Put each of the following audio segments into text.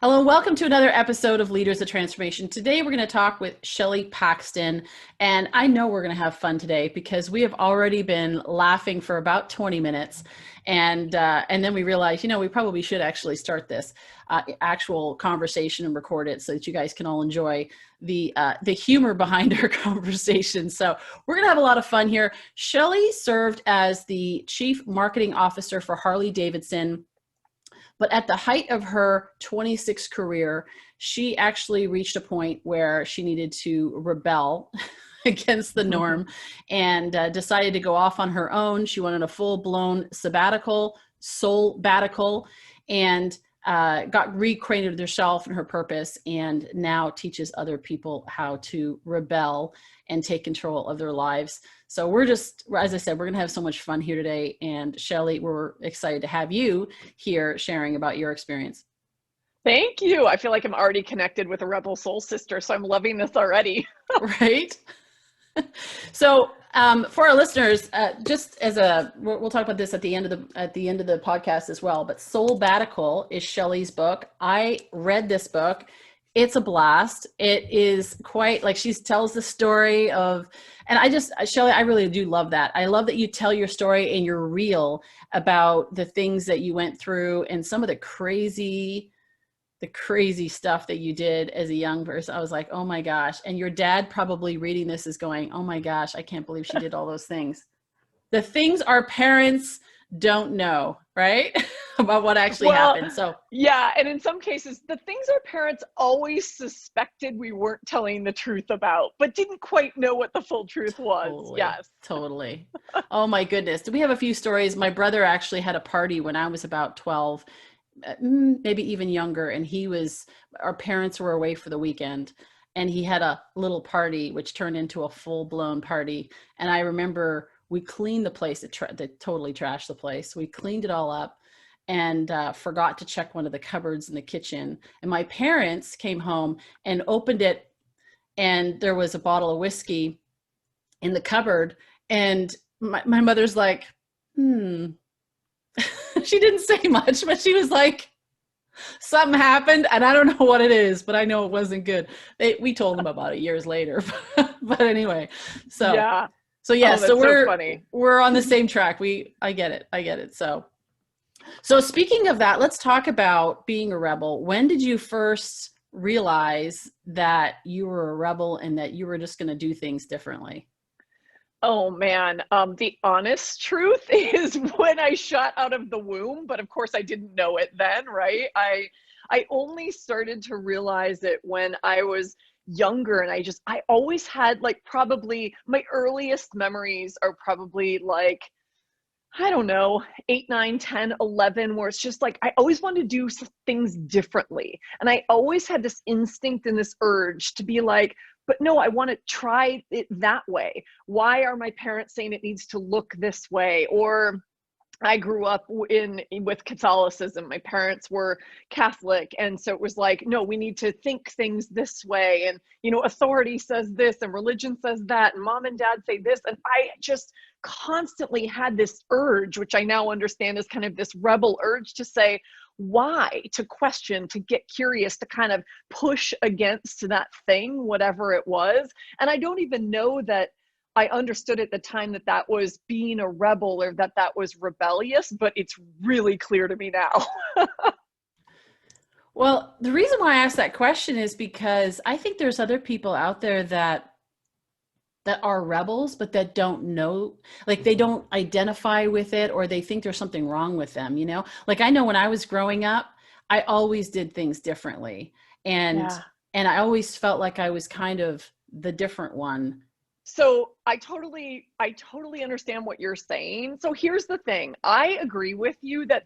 Hello, and welcome to another episode of Leaders of Transformation. Today, we're going to talk with Shelley Paxton, and I know we're going to have fun today because we have already been laughing for about 20 minutes, and then we realized, we probably should actually start this actual conversation and record it so that you guys can all enjoy the humor behind our conversation. So we're going to have a lot of fun here. Shelley served as the Chief Marketing Officer for Harley-Davidson. But at the height of her 26 career, she actually reached a point where she needed to rebel against the norm and decided to go off on her own. She went on a full-blown sabbatical, soulbatical, and got reacquainted with herself and her purpose, and now teaches other people how to rebel and take control of their lives. So we're just, as I said, we're going to have so much fun here today. And Shelley, we're excited to have you here sharing about your experience. Thank you. I feel like I'm already connected with a rebel soul sister, so I'm loving this already. Right? So for our listeners, just as we'll talk about this at the end of the podcast as well, but Soulbatical is Shelley's book. I read this book. It's a blast. It is quite like she tells the story of, and Shelley, I really do love that. I love that you tell your story and you're real about the things that you went through and some of the crazy stuff that you did as a young person. I was like, oh my gosh. And your dad probably reading this is going, oh my gosh, I can't believe she did all those things. The things our parents don't know, right? About what actually happened. So yeah. And in some cases, the things our parents always suspected we weren't telling the truth about, but didn't quite know what the full truth was. Totally, yes. Totally. Oh my goodness. We have a few stories. My brother actually had a party when I was about 12, maybe even younger. And our parents were away for the weekend, and he had a little party, which turned into a full-blown party. And I remember we cleaned the place, that totally trashed the place. We cleaned it all up and forgot to check one of the cupboards in the kitchen. And my parents came home and opened it, and there was a bottle of whiskey in the cupboard. And my mother's like, she didn't say much, but she was like, something happened and I don't know what it is, but I know it wasn't good. We told them about it years later, but anyway, so yeah. So we're funny. We're on the same track. I get it. So speaking of that, let's talk about being a rebel. When did you first realize that you were a rebel and that you were just going to do things differently? Oh man, the honest truth is when I shot out of the womb, but of course I didn't know it then, right? I only started to realize it when I was younger, and I always had, like, probably my earliest memories are probably like, I don't know, 8, 9, 10, 11, where it's just like, I always wanted to do things differently. And I always had this instinct and this urge to be like, but no, I want to try it that way. Why are my parents saying it needs to look this way? Or I grew up with Catholicism. My parents were Catholic. And so it was like, no, we need to think things this way. And, authority says this and religion says that. And mom and dad say this. And I just constantly had this urge, which I now understand is kind of this rebel urge to say, why, to question, to get curious, to kind of push against that thing, whatever it was. And I don't even know that I understood at the time that was being a rebel or that was rebellious, but it's really clear to me now. Well, the reason why I asked that question is because I think there's other people out there that are rebels, but that don't know, like they don't identify with it, or they think there's something wrong with them, Like I know when I was growing up, I always did things differently. And I always felt like I was kind of the different one. So I totally understand what you're saying. So here's the thing. I agree with you that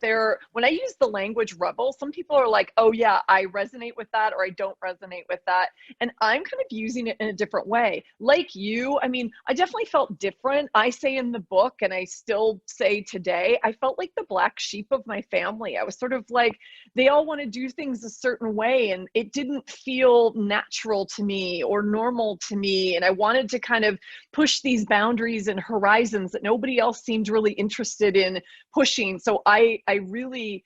when I use the language rebel, some people are like, oh yeah, I resonate with that, or I don't resonate with that. And I'm kind of using it in a different way. Like you, I mean, I definitely felt different. I say in the book, and I still say today, I felt like the black sheep of my family. I was sort of like, they all want to do things a certain way, and it didn't feel natural to me or normal to me. And I wanted to kind of push these boundaries and horizons that nobody else seemed really interested in pushing. So I really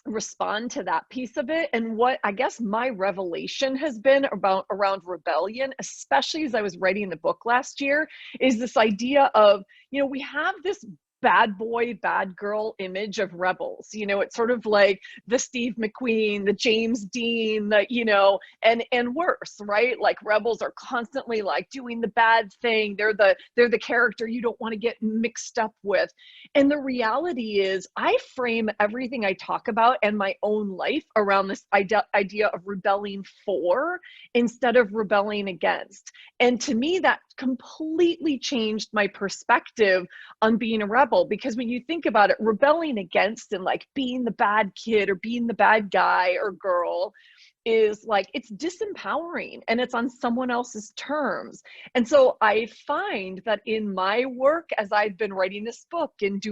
respond to that piece of it. And what I guess my revelation has been about around rebellion, especially as I was writing the book last year, is this idea of, we have this bad boy, bad girl image of rebels. It's sort of like the Steve McQueen, the James Dean, and worse, right? Like rebels are constantly like doing the bad thing. They're the character you don't want to get mixed up with. And the reality is I frame everything I talk about and my own life around this idea of rebelling for instead of rebelling against. And to me, that completely changed my perspective on being a rebel, because when you think about it, rebelling against and like being the bad kid or being the bad guy or girl is like, it's disempowering and it's on someone else's terms. And so I find that in my work, as I've been writing this book and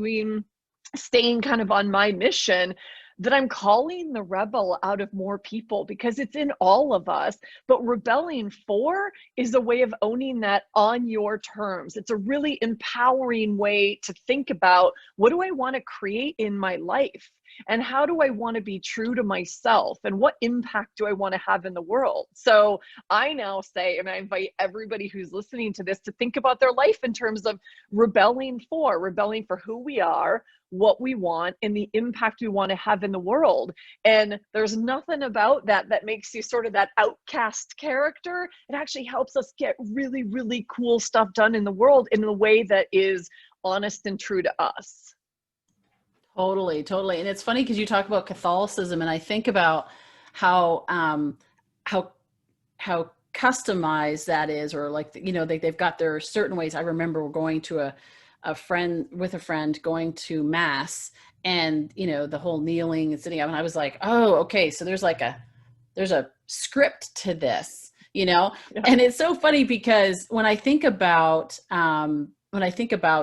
staying kind of on my mission, that I'm calling the rebel out of more people, because it's in all of us. But rebelling for is a way of owning that on your terms. It's a really empowering way to think about, what do I want to create in my life? And how do I want to be true to myself? And what impact do I want to have in the world? So I now say, and I invite everybody who's listening to this to think about their life in terms of rebelling for who we are, what we want, and the impact we want to have in the world. And there's nothing about that makes you sort of that outcast character. It actually helps us get really, really cool stuff done in the world in a way that is honest and true to us. Totally, totally. And it's funny because you talk about Catholicism, and I think about how customized that is, or like, they've got their certain ways. I remember going to a friend going to mass, and the whole kneeling and sitting up, and I was like, oh, okay, so there's a script to this, Yeah. And it's so funny because when I think about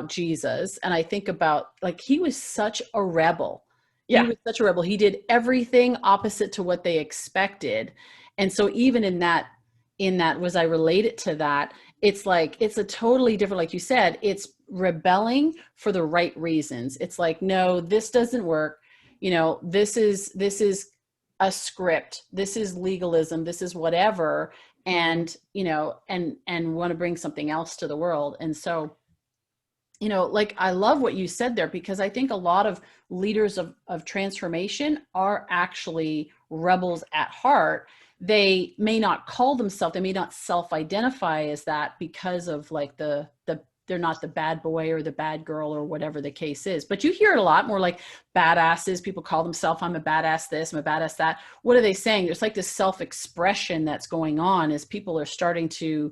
Jesus, and I think about, like, he was such a rebel. Yeah. He was such a rebel. He did everything opposite to what they expected. And so even in that, was I related to that? It's like, it's a totally different, like you said, it's rebelling for the right reasons. It's like, no, this doesn't work. This is a script. This is legalism. This is whatever. And, and want to bring something else to the world. And so, like, I love what you said there, because I think a lot of leaders of transformation are actually rebels at heart. They may not call themselves, they may not self-identify as that, because of like they're not the bad boy or the bad girl or whatever the case is. But you hear it a lot more, like badasses. People call themselves, I'm a badass this, I'm a badass that. What are they saying? There's like this self-expression that's going on as people are starting to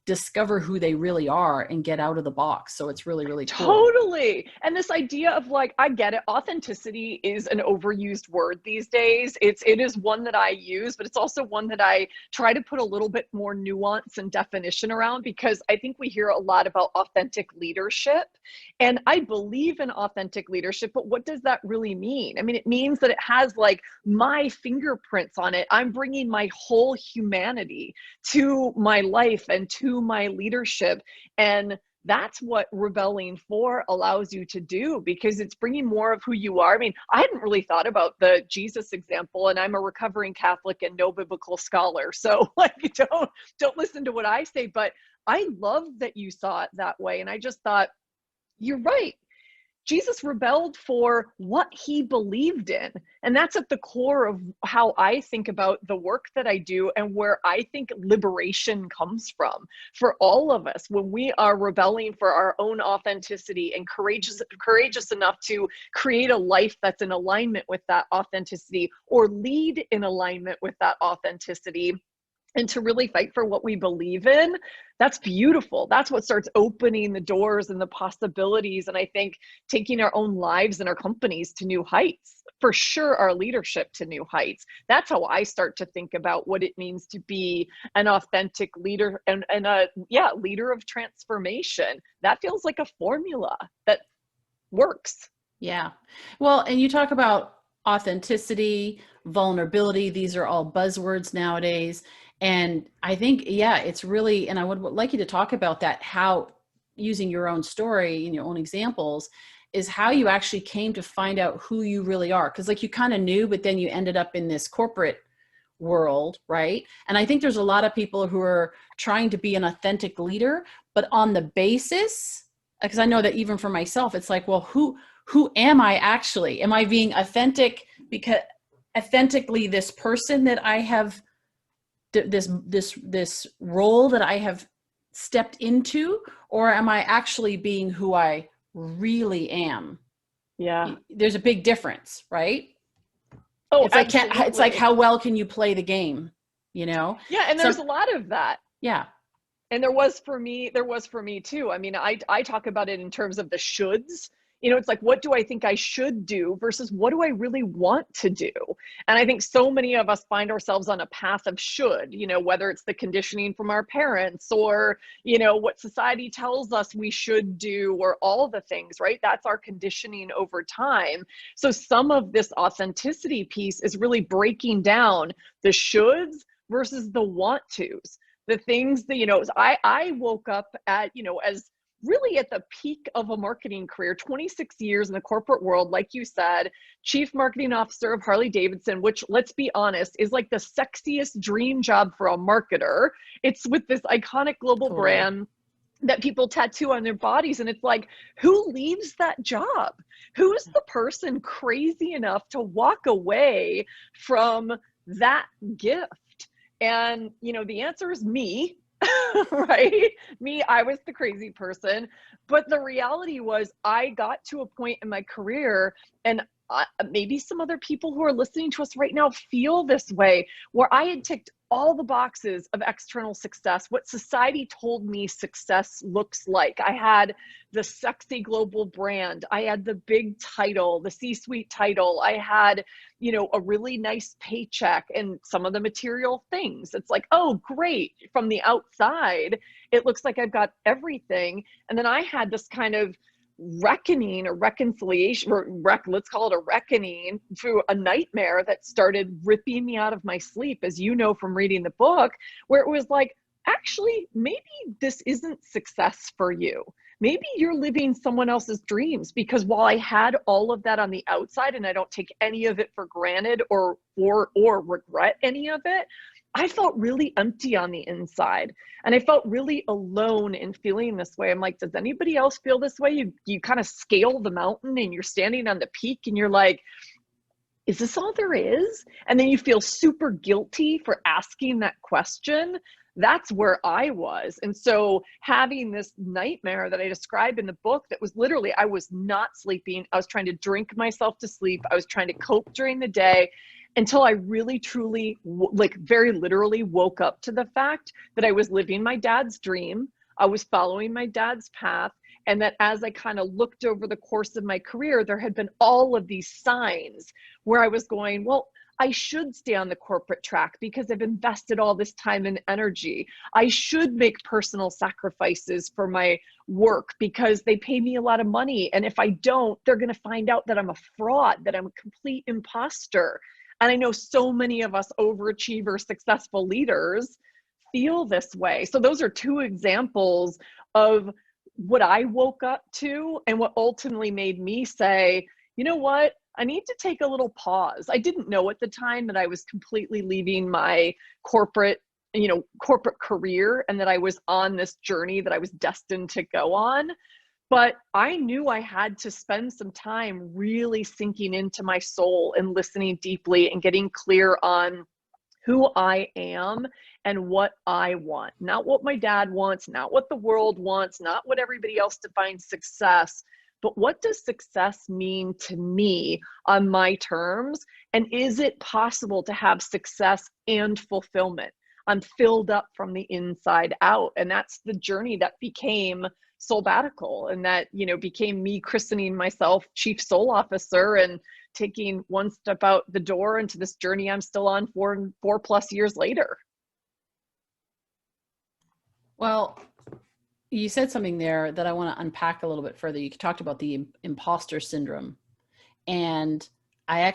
discover who they really are and get out of the box. So it's really, really cool. Totally. And this idea of, like, I get it. Authenticity is an overused word these days. It is one that I use, but it's also one that I try to put a little bit more nuance and definition around, because I think we hear a lot about authentic leadership. And I believe in authentic leadership, but what does that really mean? I mean, it means that it has like my fingerprints on it. I'm bringing my whole humanity to my life and to my leadership. And that's what rebelling for allows you to do, because it's bringing more of who you are. I mean, I hadn't really thought about the Jesus example, and I'm a recovering Catholic and no biblical scholar. So like, don't listen to what I say, but I love that you saw it that way. And I just thought, you're right. Jesus rebelled for what he believed in. And that's at the core of how I think about the work that I do, and where I think liberation comes from for all of us. When we are rebelling for our own authenticity and courageous enough to create a life that's in alignment with that authenticity, or lead in alignment with that authenticity, and to really fight for what we believe in, that's beautiful. That's what starts opening the doors and the possibilities. And I think taking our own lives and our companies to new heights, for sure, our leadership to new heights. That's how I start to think about what it means to be an authentic leader and a leader of transformation. That feels like a formula that works. Yeah. Well, and you talk about authenticity, vulnerability. These are all buzzwords nowadays. And I think, it's really, and I would like you to talk about that, how using your own story and your own examples, is how you actually came to find out who you really are. Because like you kind of knew, but then you ended up in this corporate world, right? And I think there's a lot of people who are trying to be an authentic leader, but on the basis, because I know that even for myself, it's like, well, who am I actually? Am I being authentic because authentically this person that I have, this role that I have stepped into, or am I actually being who I really am? Yeah. There's a big difference, right? Oh, It's like, absolutely. it's like, how well can you play the game, you know? Yeah. And there's a lot of that. Yeah. And there was for me too. I mean, I talk about it in terms of the shoulds. It's like, what do I think I should do versus what do I really want to do? And I think so many of us find ourselves on a path of should, whether it's the conditioning from our parents or, what society tells us we should do, or all the things, right? That's our conditioning over time. So some of this authenticity piece is really breaking down the shoulds versus the want tos. The things that, I woke up at, as really at the peak of a marketing career, 26 years in the corporate world, like you said, chief marketing officer of Harley-Davidson, which, let's be honest, is like the sexiest dream job for a marketer. It's with this iconic global brand that people tattoo on their bodies. And it's like, who leaves that job? Who's the person crazy enough to walk away from that gift? And, the answer is me, right? Me, I was the crazy person. But the reality was I got to a point in my career, and maybe some other people who are listening to us right now feel this way, where I had ticked all the boxes of external success, what society told me success looks like. I had the sexy global brand. I had the big title, the C-suite title. I had, a really nice paycheck and some of the material things. It's like, oh, great. From the outside, it looks like I've got everything. And then I had this kind of reckoning or reconciliation, or let's call it a reckoning, through a nightmare that started ripping me out of my sleep, as you know from reading the book, where it was like, actually, maybe this isn't success for you. Maybe you're living someone else's dreams. Because while I had all of that on the outside, and I don't take any of it for granted or regret any of it, I felt really empty on the inside, and I felt really alone in feeling this way. I'm like, does anybody else feel this way? You kind of scale the mountain and you're standing on the peak and you're like, is this all there is? And then you feel super guilty for asking that question. That's where I was. And so having this nightmare that I described in the book, that was literally, I was not sleeping. I was trying to drink myself to sleep. I was trying to cope during the day, until I really, truly, like very literally woke up to the fact that I was living my dad's dream. I was following my dad's path. And that as I kind of looked over the course of my career, there had been all of these signs where I was going, well, I should stay on the corporate track because I've invested all this time and energy. I should make personal sacrifices for my work because they pay me a lot of money. And if I don't, they're going to find out that I'm a fraud, that I'm a complete imposter. And I know so many of us overachiever, successful leaders feel this way. So those are two examples of what I woke up to and what ultimately made me say, you know what? I need to take a little pause. I didn't know at the time that I was completely leaving my corporate career, and that I was on this journey that I was destined to go on. But I knew I had to spend some time really sinking into my soul and listening deeply and getting clear on who I am and what I want. Not what my dad wants, not what the world wants, not what everybody else defines success, but what does success mean to me on my terms? And is it possible to have success and fulfillment? I'm filled up from the inside out. And that's the journey that became soulbatical, and that, became me christening myself Chief Soul Officer and taking one step out the door into this journey I'm still on 4+ years later. Well, you said something there that I want to unpack a little bit further. You talked about the imposter syndrome. And I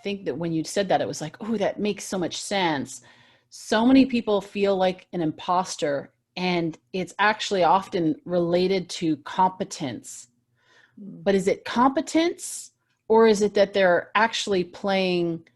think that when you said that, it was like, oh, that makes so much sense. So many people feel like an imposter, and it's actually often related to competence. but is it competence, or is it that they're actually playing,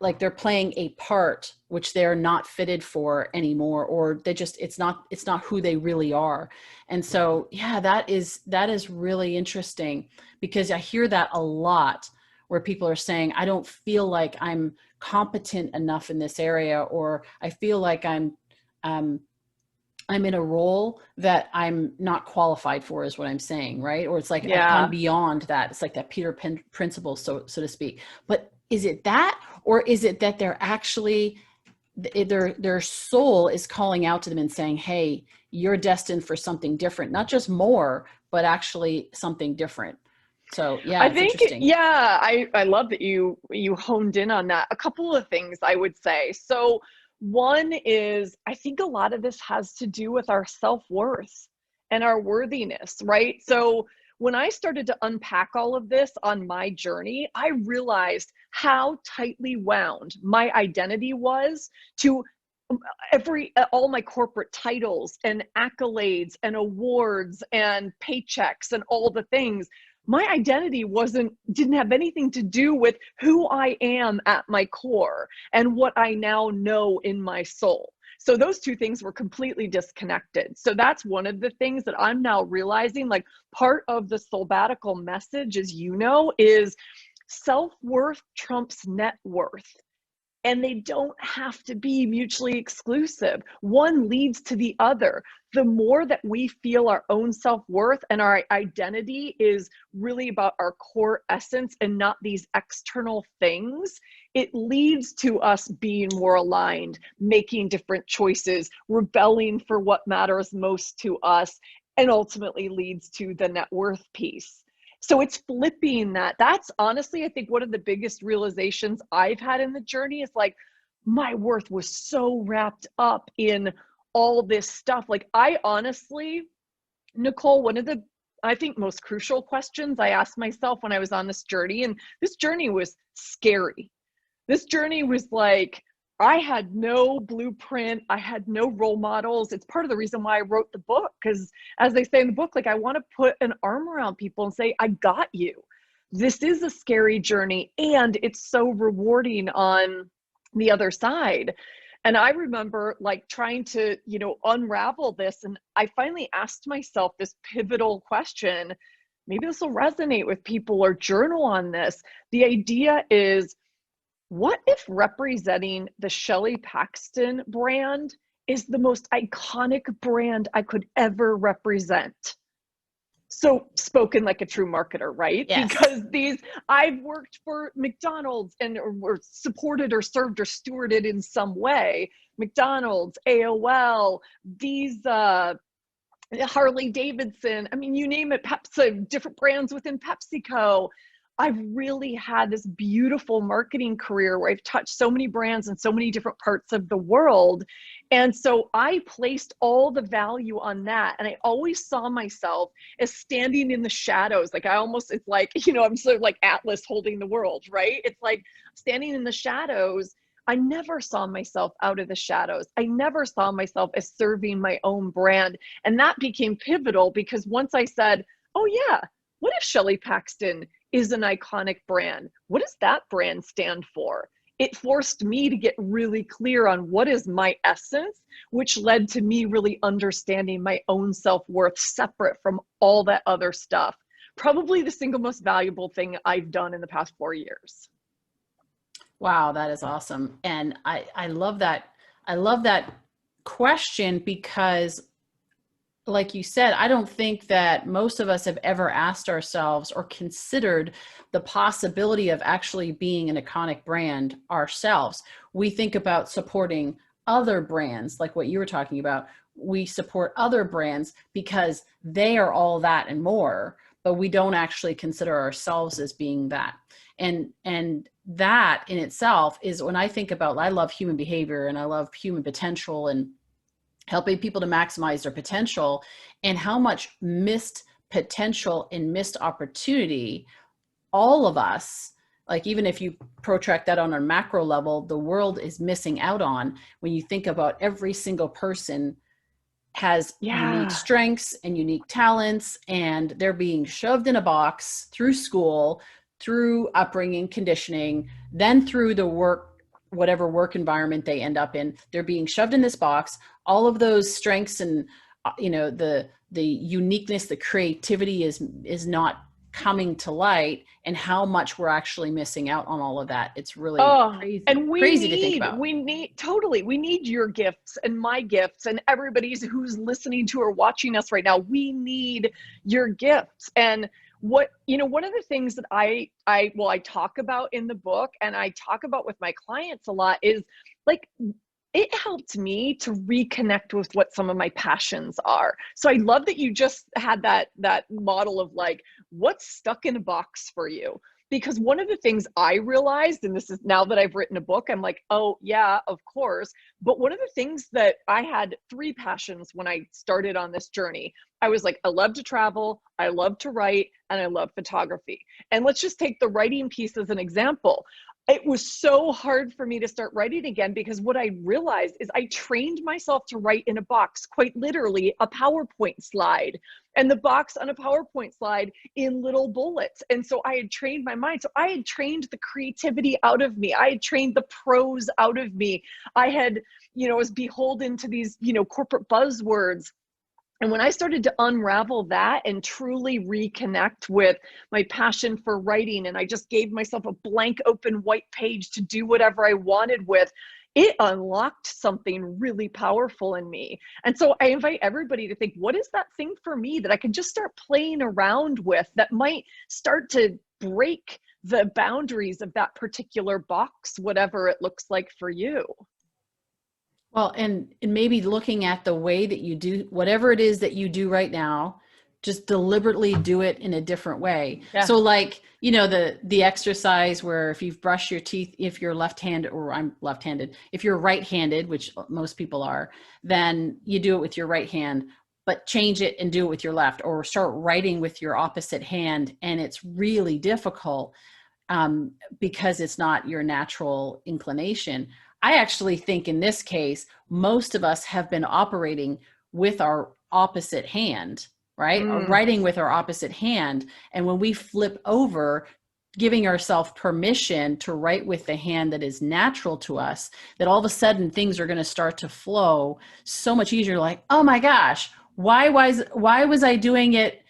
like they're playing a part which they're not fitted for anymore, or they just, it's not who they really are. And so, yeah, that is really interesting, because I hear that a lot, where people are saying, I don't feel like I'm competent enough in this area, or I feel like I'm in a role that I'm not qualified for, is what I'm saying, right? Or it's like, I've gone beyond that. It's like that Peter Pan principle, so to speak. But is it that, or is it that they're actually, their soul is calling out to them and saying, hey, you're destined for something different, not just more, but actually something different. So yeah, it's interesting. Yeah, I love that you honed in on that. A couple of things I would say. So one is, I think a lot of this has to do with our self-worth and our worthiness, right? So when I started to unpack all of this on my journey, I realized how tightly wound my identity was to all my corporate titles and accolades and awards and paychecks and all the things. My identity didn't have anything to do with who I am at my core and what I now know in my soul. So those two things were completely disconnected. So that's one of the things that I'm now realizing, like part of the soulbatical message, as you know, is self-worth trumps net worth. And they don't have to be mutually exclusive. One leads to the other. The more that we feel our own self-worth and our identity is really about our core essence and not these external things, it leads to us being more aligned, making different choices, rebelling for what matters most to us, and ultimately leads to the net worth piece. So it's flipping that. That's honestly, I think, one of the biggest realizations I've had in the journey is like, my worth was so wrapped up in all this stuff. Like, I honestly, Nicole, one of the, I think, most crucial questions I asked myself when I was on this journey, and this journey was scary. This journey was like, I had no blueprint. I had no role models. It's part of the reason why I wrote the book, because as they say in the book, like, I want to put an arm around people and say, I got you. This is a scary journey, and it's so rewarding on the other side. And I remember like trying to, unravel this. And I finally asked myself this pivotal question. Maybe this will resonate with people, or journal on this. The idea is, what if representing the Shelley Paxton brand is the most iconic brand I could ever represent? So spoken like a true marketer, right? Yes. Because I've worked for McDonald's and were supported or served or stewarded in some way. McDonald's, AOL, these Harley-Davidson, I mean, you name it, Pepsi, different brands within PepsiCo. I've really had this beautiful marketing career where I've touched so many brands in so many different parts of the world. And so I placed all the value on that. And I always saw myself as standing in the shadows. Like it's like, I'm sort of like Atlas holding the world, right? It's like standing in the shadows. I never saw myself out of the shadows. I never saw myself as serving my own brand. And that became pivotal, because once I said, oh yeah, what if Shelley Paxton is an iconic brand? What does that brand stand for? It forced me to get really clear on what is my essence, which led to me really understanding my own self-worth separate from all that other stuff. Probably the single most valuable thing I've done in the past 4 years. Wow, that is awesome. And I love that. I love that question, because like you said, I don't think that most of us have ever asked ourselves or considered the possibility of actually being an iconic brand ourselves. We think about supporting other brands, like what you were talking about. We support other brands because they are all that and more, but we don't actually consider ourselves as being that. And that in itself is, when I think about, I love human behavior and I love human potential and helping people to maximize their potential, and how much missed potential and missed opportunity all of us, like even if you protract that on a macro level, the world is missing out on, when you think about every single person has unique Yeah. strengths and unique talents, and they're being shoved in a box through school, through upbringing, conditioning, then through the work, whatever work environment they end up in. They're being shoved in this box. All of those strengths and the uniqueness, the creativity is not coming to light, and how much we're actually missing out on all of that. It's really Oh, and crazy to think about. totally, we need your gifts and my gifts and everybody's who's listening to or watching us right now. We need your gifts. And one of the things that I talk about in the book and I talk about with my clients a lot is like, it helped me to reconnect with what some of my passions are. So I love that you just had that model of like, what's stuck in a box for you? Because one of the things I realized, and this is now that I've written a book, I'm like, oh yeah, of course. But one of the things that I had 3 passions when I started on this journey. I was like, I love to travel, I love to write, and I love photography. And let's just take the writing piece as an example. It was so hard for me to start writing again because what I realized is I trained myself to write in a box, quite literally a PowerPoint slide, and the box on a PowerPoint slide in little bullets. And so I had trained my mind. So I had trained the creativity out of me. I had trained the prose out of me. I had, was beholden to these, corporate buzzwords. And when I started to unravel that and truly reconnect with my passion for writing, and I just gave myself a blank open white page to do whatever I wanted with, it unlocked something really powerful in me. And so I invite everybody to think, what is that thing for me that I can just start playing around with that might start to break the boundaries of that particular box, whatever it looks like for you? Well, and maybe looking at the way that you do whatever it is that you do right now, just deliberately do it in a different way. Yeah. So like, the exercise where if you've brushed your teeth, if you're left-handed, or I'm left-handed, if you're right-handed, which most people are, then you do it with your right hand, but change it and do it with your left, or start writing with your opposite hand. And it's really difficult because it's not your natural inclination. I actually think in this case, most of us have been operating with our opposite hand, right? Or writing with our opposite hand. And when we flip over, giving ourselves permission to write with the hand that is natural to us, that all of a sudden things are going to start to flow so much easier. Like, oh my gosh, why was I doing it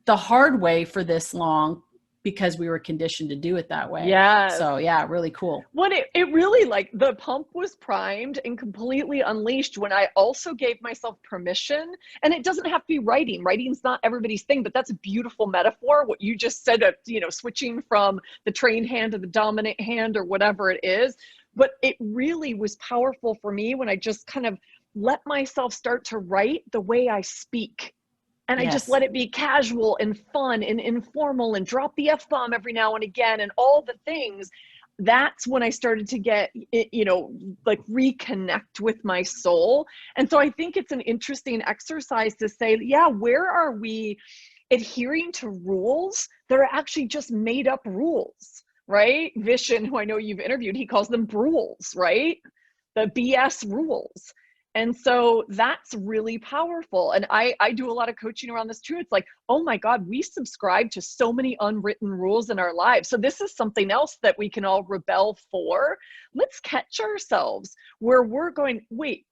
the hard way for this long? Because we were conditioned to do it that way. Yes. So yeah, really cool. When it really, like, the pump was primed and completely unleashed when I also gave myself permission. And it doesn't have to be writing. Writing's not everybody's thing, but that's a beautiful metaphor. What you just said, switching from the trained hand to the dominant hand or whatever it is. But it really was powerful for me when I just kind of let myself start to write the way I speak. And I just let it be casual and fun and informal and drop the F-bomb every now and again and all the things. That's when I started to get, reconnect with my soul. And so I think it's an interesting exercise to say, yeah, where are we adhering to rules that are actually just made up rules, right? Vishen, who I know you've interviewed, he calls them rules, right? The BS rules. And so that's really powerful. And I do a lot of coaching around this too. It's like, oh my God, we subscribe to so many unwritten rules in our lives. So this is something else that we can all rebel for. Let's catch ourselves where we're going, wait,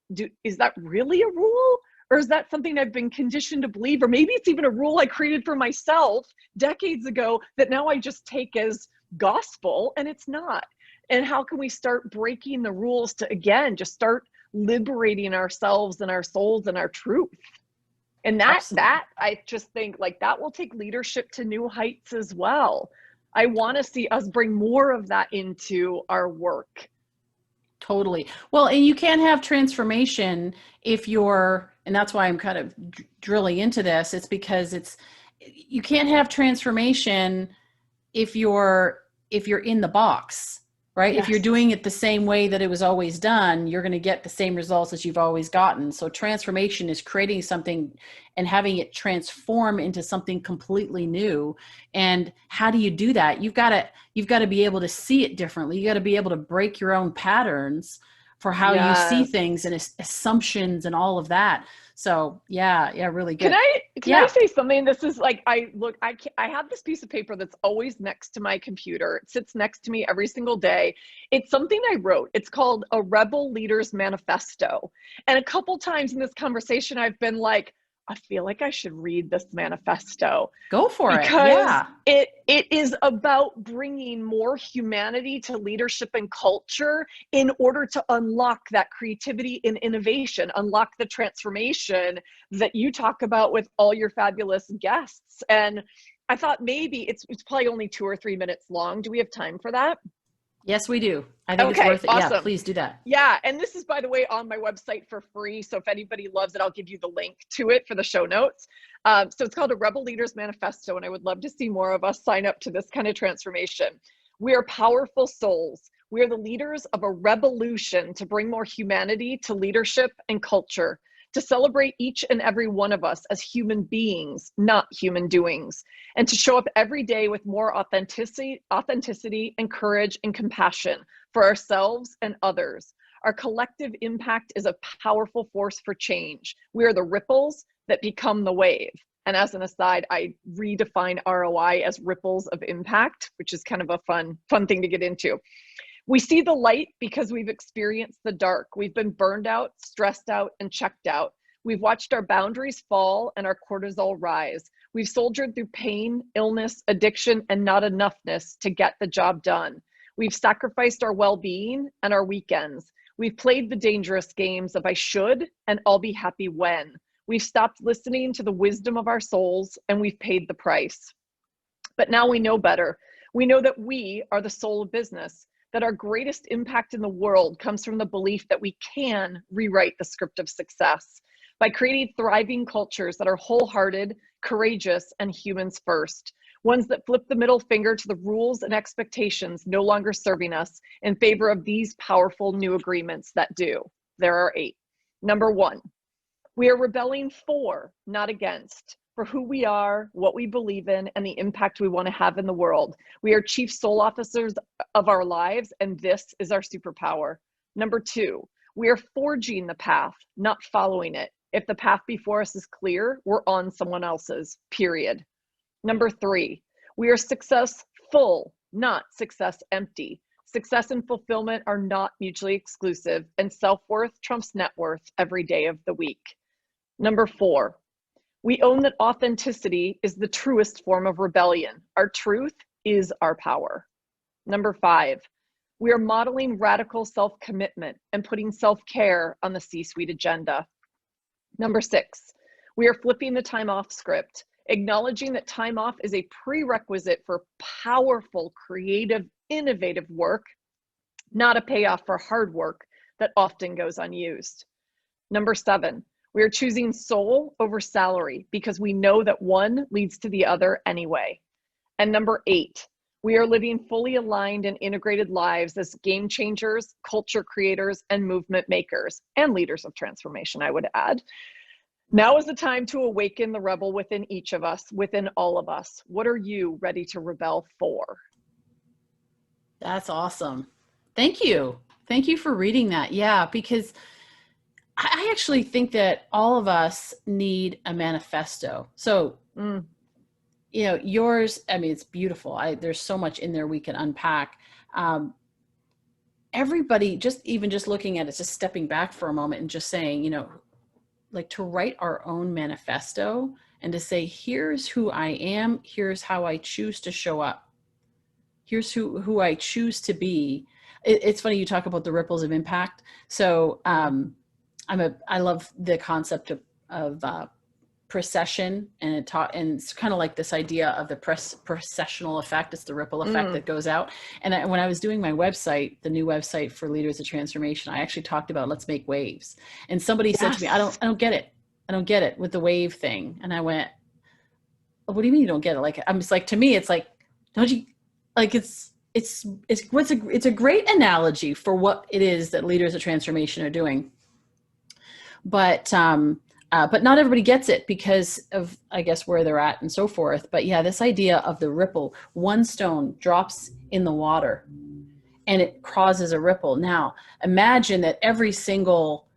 is that really a rule? Or is that something I've been conditioned to believe? Or maybe it's even a rule I created for myself decades ago that now I just take as gospel, and it's not. And how can we start breaking the rules to, again, just start liberating ourselves and our souls and our truth? And that I just think, like, that will take leadership to new heights as well. I want to see us bring more of that into our work. Totally. Well, and you can't have transformation if you're, and that's why I'm kind of drilling into this. It's because you can't have transformation if you're in the box. Right? Yes. If you're doing it the same way that it was always done, you're going to get the same results as you've always gotten. So transformation is creating something and having it transform into something completely new. And how do you do that? You've got to be able to see it differently. You got to be able to break your own patterns for how you see Yes. things and assumptions and all of that. So yeah, really good. Can I say something? This is like, I have this piece of paper that's always next to my computer. It sits next to me every single day. It's something I wrote. It's called a Rebel Leader's Manifesto. And a couple times in this conversation, I've been like, I feel like I should read this manifesto. Go for it. Because Yeah. it is about bringing more humanity to leadership and culture in order to unlock that creativity and innovation, unlock the transformation that you talk about with all your fabulous guests. And I thought maybe it's probably only 2 or 3 minutes long. Do we have time for that? Yes, we do. I think it's Okay, worth it. awesome. Yeah, please do that. Yeah, and this is, by the way, on my website for free. So if anybody loves it, I'll give you the link to it for the show notes. So it's called a Rebel Leaders Manifesto, and I would love to see more of us sign up to this kind of transformation. We are powerful souls. We are the leaders of a revolution to bring more humanity to leadership and culture, to celebrate each and every one of us as human beings, not human doings, and to show up every day with more authenticity and courage and compassion for ourselves and others. Our collective impact is a powerful force for change. We are the ripples that become the wave. And as an aside, I redefine ROI as ripples of impact, which is kind of a fun thing to get into. We see the light because we've experienced the dark. We've been burned out, stressed out, and checked out. We've watched our boundaries fall and our cortisol rise. We've soldiered through pain, illness, addiction, and not enoughness to get the job done. We've sacrificed our well-being and our weekends. We've played the dangerous games of I should and I'll be happy when. We've stopped listening to the wisdom of our souls and we've paid the price. But now we know better. We know that we are the soul of business, that our greatest impact in the world comes from the belief that we can rewrite the script of success by creating thriving cultures that are wholehearted, courageous, and humans first. Ones that flip the middle finger to the rules and expectations no longer serving us in favor of these powerful new agreements that do. There are 8. Number 1, we are rebelling for, not against, for who we are, what we believe in, and the impact we want to have in the world. We are chief soul officers of our lives, and this is our superpower. Number 2, we are forging the path, not following it. If the path before us is clear, we're on someone else's, period. Number 3, we are successful, not success empty. Success and fulfillment are not mutually exclusive, and self-worth trumps net worth every day of the week. Number 4, we own that authenticity is the truest form of rebellion. Our truth is our power. Number 5, we are modeling radical self-commitment and putting self-care on the C-suite agenda. Number 6, we are flipping the time off script, acknowledging that time off is a prerequisite for powerful, creative, innovative work, not a payoff for hard work that often goes unused. Number 7, we are choosing soul over salary because we know that one leads to the other anyway. And number 8, we are living fully aligned and integrated lives as game changers, culture creators, and movement makers, and leaders of transformation, I would add. Now is the time to awaken the rebel within each of us, within all of us. What are you ready to rebel for? That's awesome. Thank you. Thank you for reading that. Yeah, because I actually think that all of us need a manifesto. So, you know, yours, I mean, it's beautiful. There's so much in there we can unpack. Everybody, just looking at it, just stepping back for a moment and just saying, you know, like to write our own manifesto and to say, here's who I am, here's how I choose to show up, here's who I choose to be. It's funny you talk about the ripples of impact. So I love the concept of precession, and it's kind of like this idea of the precessional effect. It's the ripple effect that goes out. And when I was doing my website, the new website for Leaders of Transformation, I actually talked about let's make waves. And somebody said to me, I don't get it. I don't get it with the wave thing. And I went, what do you mean you don't get it? Like, I'm just like, to me, it's like, don't you, like, it's a great analogy for what it is that Leaders of Transformation are doing. But not everybody gets it because of, I guess, where they're at and so forth. But yeah, this idea of the ripple, one stone drops in the water and it causes a ripple. Now, imagine that every single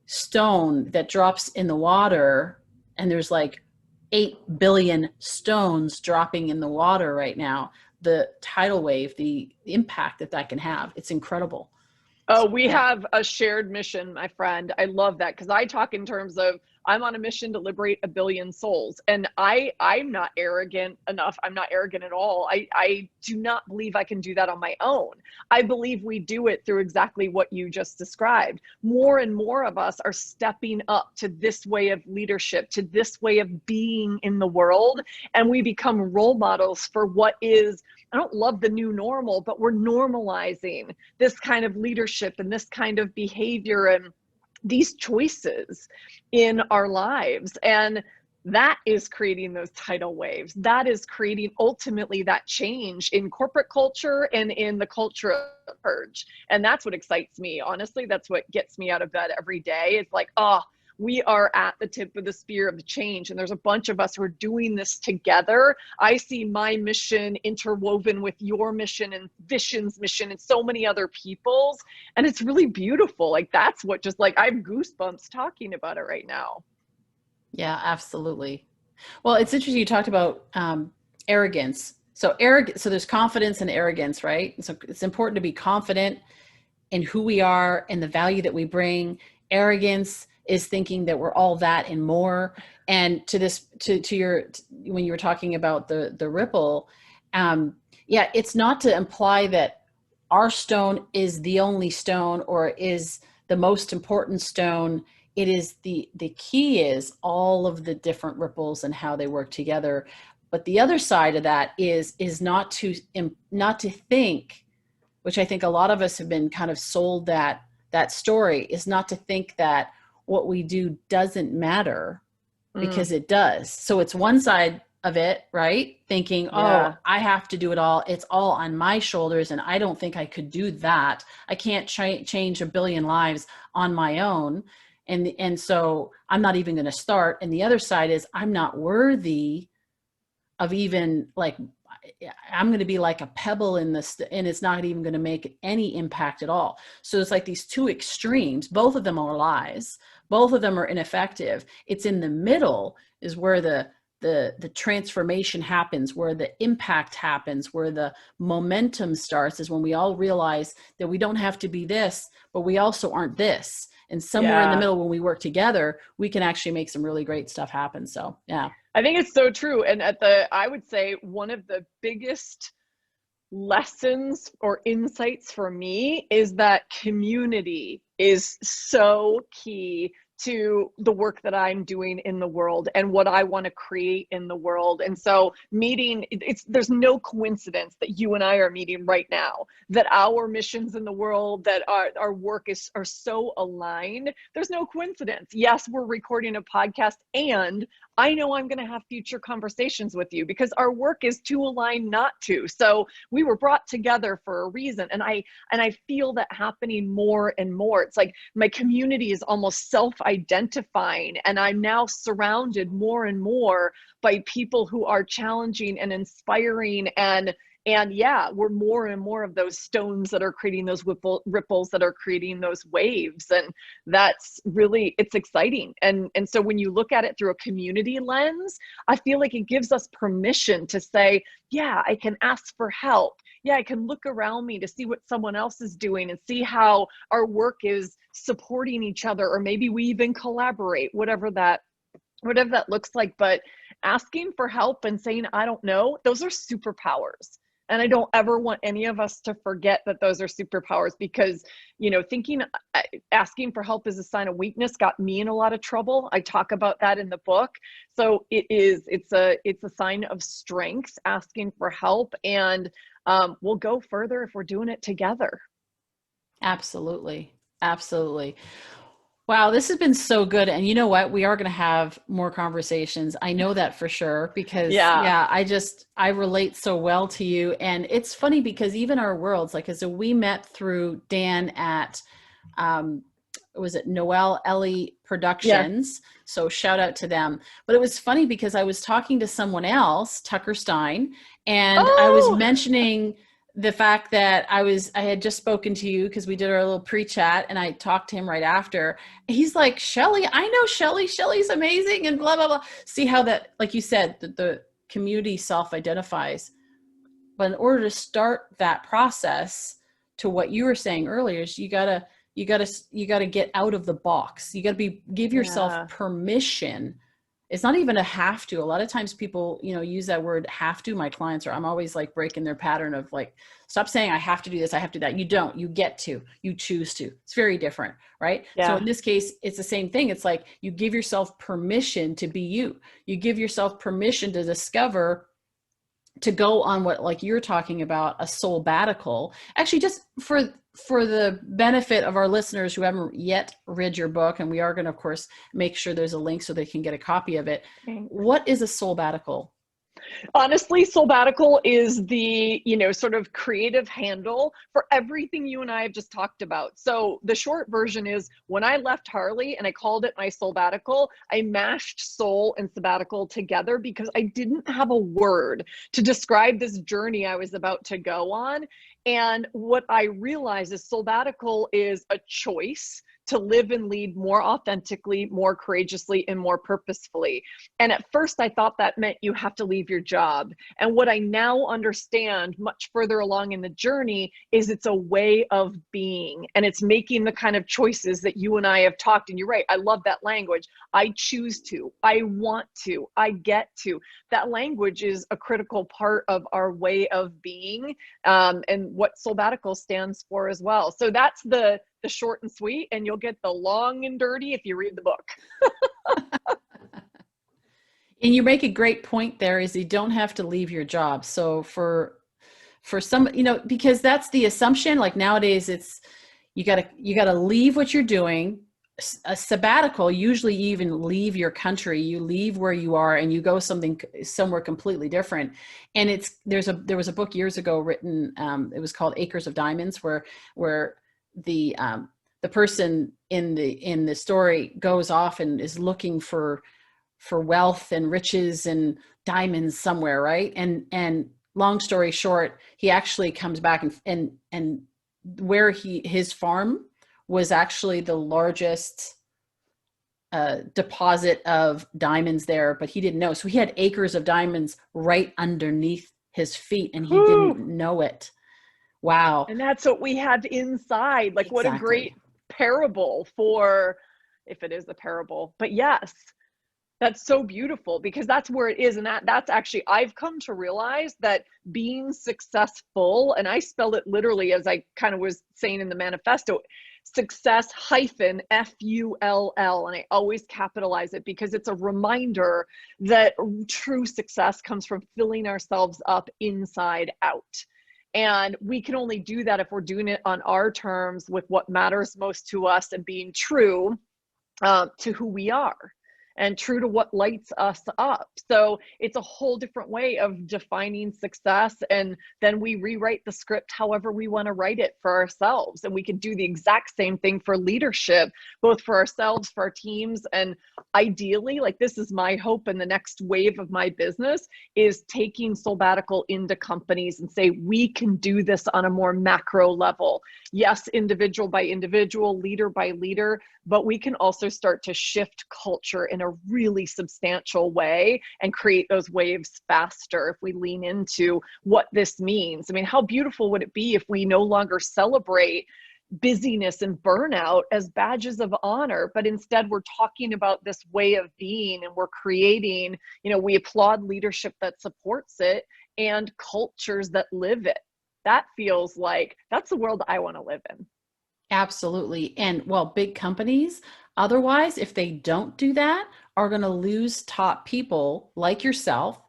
stone that drops in the water, and there's like 8 billion stones dropping in the water right now, the tidal wave, the impact that that can have, it's incredible. Oh, So, we yeah. have a shared mission, my friend. I love that because I talk in terms of I'm on a mission to liberate a billion souls. And I'm not arrogant enough. I'm not arrogant at all. I do not believe I can do that on my own. I believe we do it through exactly what you just described. More and more of us are stepping up to this way of leadership, to this way of being in the world. And we become role models for what is, I don't love the new normal, but we're normalizing this kind of leadership and this kind of behavior and these choices in our lives. And that is creating those tidal waves. That is creating ultimately that change in corporate culture and in the culture of purge. And that's what excites me. Honestly, that's what gets me out of bed every day. It's like, oh, we are at the tip of the spear of the change. And there's a bunch of us who are doing this together. I see my mission interwoven with your mission and Vision's mission and so many other people's. And it's really beautiful. Like that's what just like, I have goosebumps talking about it right now. Yeah, absolutely. Well, it's interesting. You talked about arrogance. So there's confidence and arrogance, right? So it's important to be confident in who we are and the value that we bring. Arrogance is thinking that we're all that and more. And when you were talking about the ripple, yeah, it's not to imply that our stone is the only stone or is the most important stone. It is the key is all of the different ripples and how they work together. But the other side of that is not to think, which I think a lot of us have been kind of sold that story, is not to think that what we do doesn't matter, because it does. So it's one side of it, right? Thinking, oh, I have to do it all. It's all on my shoulders. And I don't think I could do that. I can't change a billion lives on my own. And so I'm not even going to start. And the other side is I'm not worthy of even like, I'm going to be like a pebble in this, and it's not even going to make any impact at all. So it's like these two extremes. Both of them are lies. Both of them are ineffective. It's in the middle is where the transformation happens, where the impact happens, where the momentum starts, is when we all realize that we don't have to be this, but we also aren't this. And somewhere in the middle, when we work together, we can actually make some really great stuff happen. So, yeah. I think it's so true. And I would say one of the biggest lessons or insights for me is that community is so key to the work that I'm doing in the world and what I want to create in the world. And so there's no coincidence that you and I are meeting right now, that our missions in the world, that our work are so aligned. There's no coincidence. Yes, we're recording a podcast, and I know I'm going to have future conversations with you because our work is too aligned not to. So we were brought together for a reason. And I feel that happening more and more. It's like my community is almost self-identifying, and I'm now surrounded more and more by people who are challenging and inspiring, and yeah, we're more and more of those stones that are creating those ripples that are creating those waves. And that's really, it's exciting. And so when you look at it through a community lens, I feel like it gives us permission to say, yeah, I can ask for help. Yeah, I can look around me to see what someone else is doing and see how our work is supporting each other, or maybe we even collaborate, whatever that looks like. But asking for help and saying, I don't know, those are superpowers. And I don't ever want any of us to forget that those are superpowers, because, asking for help is a sign of weakness got me in a lot of trouble. I talk about that in the book. So it's a sign of strength, asking for help, and we'll go further if we're doing it together. Absolutely. Absolutely. Wow, this has been so good. And you know what? We are going to have more conversations. I know that for sure, because I relate so well to you. And it's funny because even our worlds, like, so we met through Dan at, was it Noel Ellie Productions? Yeah. So shout out to them. But it was funny because I was talking to someone else, Tucker Stein, and I was mentioning the fact that I had just spoken to you because we did our little pre-chat, and I talked to him right after. He's like, Shelley, I know Shelley. Shelley's amazing, and blah, blah, blah. See how that, like you said, the community self-identifies. But in order to start that process, to what you were saying earlier, is you gotta get out of the box. You gotta give yourself permission. It's not even a have to. A lot of times people, use that word have to. My clients I'm always like breaking their pattern of like, stop saying I have to do this, I have to do that. You don't, you get to, you choose to. It's very different, right? Yeah. So in this case, it's the same thing. It's like you give yourself permission to be you. You give yourself permission to discover, to go on what, like you're talking about, a soulbatical. Actually, just for the benefit of our listeners who haven't yet read your book, and we are going to, of course, make sure there's a link so they can get a copy of it. Thanks. What is a soulbatical? Honestly, soulbatical is the, sort of creative handle for everything you and I have just talked about. So the short version is, when I left Harley and I called it my soulbatical, I mashed soul and sabbatical together because I didn't have a word to describe this journey I was about to go on. And what I realized is soulbatical is a choice to live and lead more authentically, more courageously, and more purposefully. And at first I thought that meant you have to leave your job. And what I now understand much further along in the journey is it's a way of being, and it's making the kind of choices that you and I have talked. And you're right, I love that language. I choose to, I want to, I get to. That language is a critical part of our way of being, and what soulbatical stands for as well. So that's the short and sweet, and you'll get the long and dirty if you read the book. And you make a great point there, is you don't have to leave your job. So for some, because that's the assumption, like nowadays it's, you gotta leave what you're doing. A sabbatical, usually you even leave your country, you leave where you are and you go somewhere completely different. And there was a book years ago written, it was called Acres of Diamonds, where the person in the story goes off and is looking for wealth and riches and diamonds somewhere, right? And long story short, he actually comes back and where his farm was actually the largest deposit of diamonds there, but he didn't know. So he had acres of diamonds right underneath his feet, and he didn't know it. Wow. And that's what we have inside. Like, what a great parable for, if it is a parable, but yes, that's so beautiful, because that's where it is. And that's actually, I've come to realize that being successful, and I spelled it literally as I kind of was saying in the manifesto, success hyphen FULL. And I always capitalize it because it's a reminder that true success comes from filling ourselves up inside out. And we can only do that if we're doing it on our terms, with what matters most to us, and being true to who we are and true to what lights us up. So it's a whole different way of defining success. And then we rewrite the script however we want to write it for ourselves. And we can do the exact same thing for leadership, both for ourselves, for our teams. And ideally, like, this is my hope in the next wave of my business, is taking soulbatical into companies and say, we can do this on a more macro level. Yes, individual by individual, leader by leader, but we can also start to shift culture in a really substantial way and create those waves faster if we lean into what this means. I mean, how beautiful would it be if we no longer celebrate busyness and burnout as badges of honor, but instead we're talking about this way of being, and we're creating, we applaud leadership that supports it and cultures that live it. That feels like that's the world I want to live in. Absolutely. And well, big companies, otherwise, if they don't do that, are going to lose top people like yourself.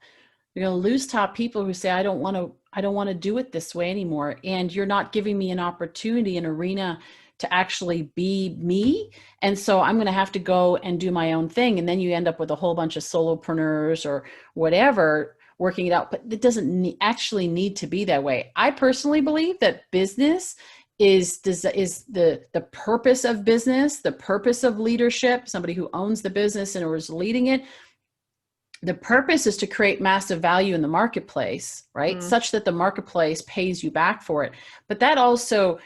You're going to lose top people who say, I don't want to do it this way anymore. And you're not giving me an opportunity, an arena to actually be me. And so I'm going to have to go and do my own thing. And then you end up with a whole bunch of solopreneurs or whatever working it out. But it doesn't actually need to be that way. I personally believe that business is the purpose of business, the purpose of leadership, somebody who owns the business and or is leading it. the purpose is to create massive value in the marketplace, right? Such that the marketplace pays you back for it. But that also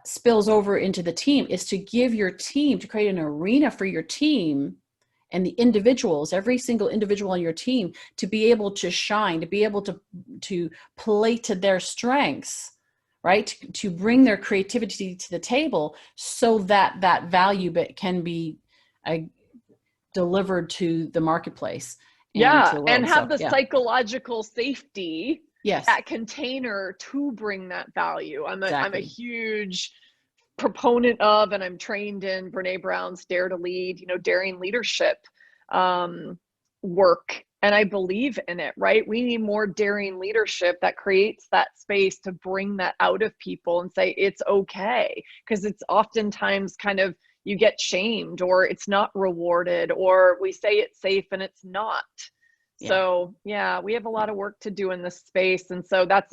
spills over into the team, is to give your team, to create an arena for your team and the individuals, every single individual on your team, to be able to shine, to be able to play to their strengths, right? To bring their creativity to the table, so that that value can be delivered to the marketplace. And to the world. And have the psychological safety, yes, that container to bring that value. I'm a huge proponent of, and I'm trained in Brene Brown's Dare to Lead, daring leadership work. And I believe in it, right? We need more daring leadership that creates that space to bring that out of people and say, it's okay. Because it's oftentimes kind of, you get shamed, or it's not rewarded, or we say it's safe and it's not. Yeah. So yeah, we have a lot of work to do in this space. And so that's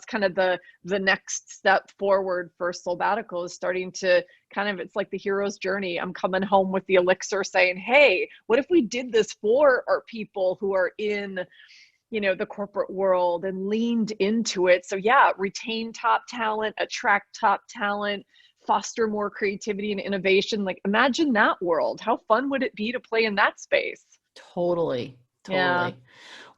kind of the next step forward for Soulbatical, is starting to kind of, it's like the hero's journey. I'm coming home with the elixir saying, hey, what if we did this for our people who are in, the corporate world, and leaned into it? So yeah, retain top talent, attract top talent, foster more creativity and innovation. Like, imagine that world. How fun would it be to play in that space? Totally. Yeah.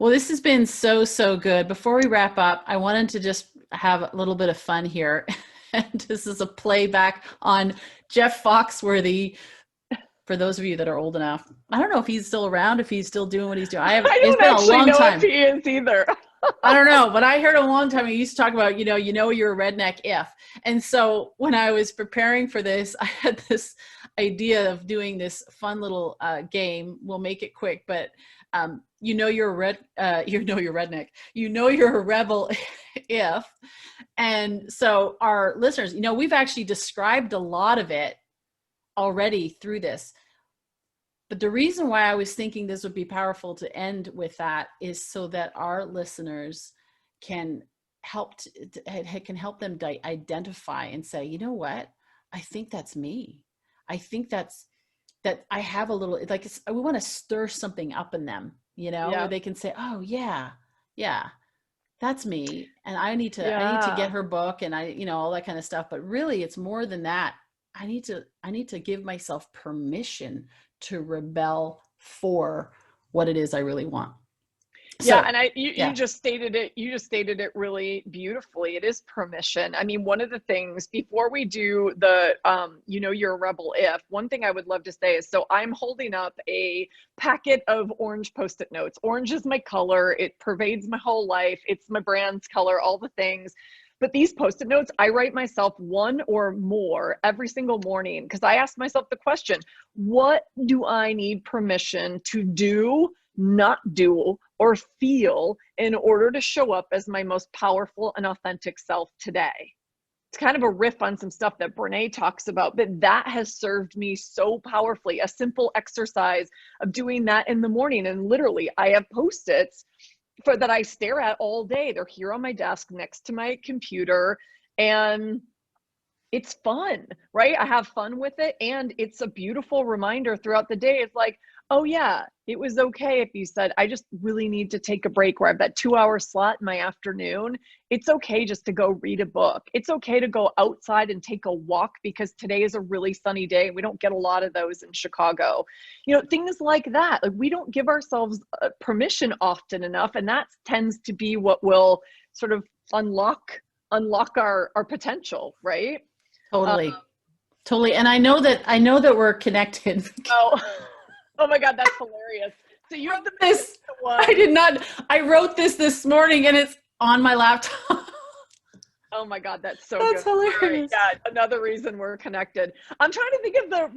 Well, this has been so good. Before we wrap up, I wanted to just have a little bit of fun here. And this is a playback on Jeff Foxworthy. For those of you that are old enough, I don't know if he's still around, if he's still doing what he's doing. It's been a long time. If he is either. I don't know, but I heard a long time he used to talk about, you're a redneck if. And so when I was preparing for this, I had this idea of doing this fun little game. We'll make it quick, but you're a redneck, you're a rebel if. And so our listeners, we've actually described a lot of it already through this. But the reason why I was thinking this would be powerful to end with that is so that our listeners can help them identify and say, you know what? I think that's me. I think that I have a little, like, we want to stir something up in them, where they can say, oh yeah, that's me. And I need to get her book, and all that kind of stuff. But really it's more than that. I need to give myself permission to rebel for what it is I really want. You just stated it really beautifully. It is permission. I mean, one of the things before we do the, you're a rebel if, one thing I would love to say is, so I'm holding up a packet of orange Post-it notes. Orange is my color. It pervades my whole life. It's my brand's color, all the things. But these Post-it notes, I write myself one or more every single morning, because I ask myself the question, what do I need permission to do, not do, or feel in order to show up as my most powerful and authentic self today? It's kind of a riff on some stuff that Brene talks about, but that has served me so powerfully. A simple exercise of doing that in the morning. And literally, I have Post-its that I stare at all day. They're here on my desk next to my computer, and it's fun, right? I have fun with it, and it's a beautiful reminder throughout the day. It's like, oh yeah, it was okay if you said, I just really need to take a break, where I have that 2-hour slot in my afternoon. It's okay just to go read a book. It's okay to go outside and take a walk, because today is a really sunny day. We don't get a lot of those in Chicago. Things like that. Like, we don't give ourselves permission often enough, and that tends to be what will sort of unlock our potential, right? Totally. And I know that we're connected. Oh my God, that's hilarious. So you have this one. I wrote this morning, and it's on my laptop. Oh my God, that's so good. That's hilarious. Right, yeah, another reason we're connected. I'm trying to think of the,